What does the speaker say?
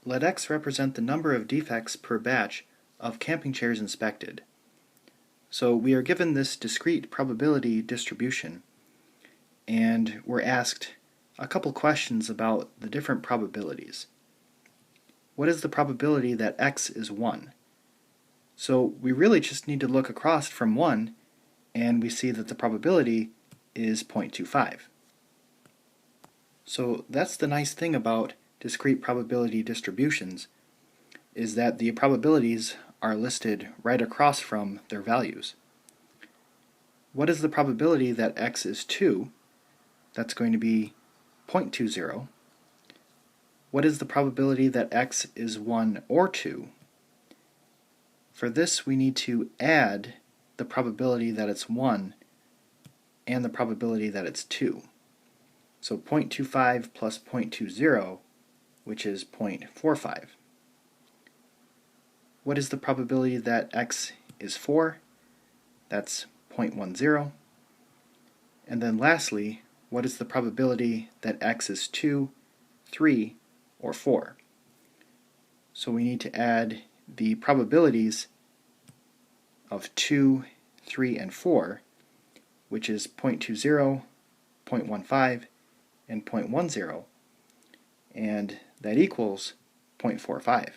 Let x represent the number of defects per batch of camping chairs inspected. So we are given this discrete probability distribution, and we're asked a couple questions about the different probabilities. What is the probability that x is 1? So we really just need to look across from 1, and we see that the probability is 0.25. So that's the nice thing about discrete probability distributions, is that the probabilities are listed right across from their values. What is the probability that x is 2? That's going to be 0.20. What is the probability that x is 1 or 2? For this, we need to add the probability that it's 1 and the probability that it's 2. So 0.25 plus 0.20, which is 0.45. What is the probability that x is 4? That's 0.10. And then lastly, what is the probability that x is 2, 3, or 4? So we need to add the probabilities of 2, 3, and 4, which is 0.20, 0.15, and 0.10, and that equals 0.45.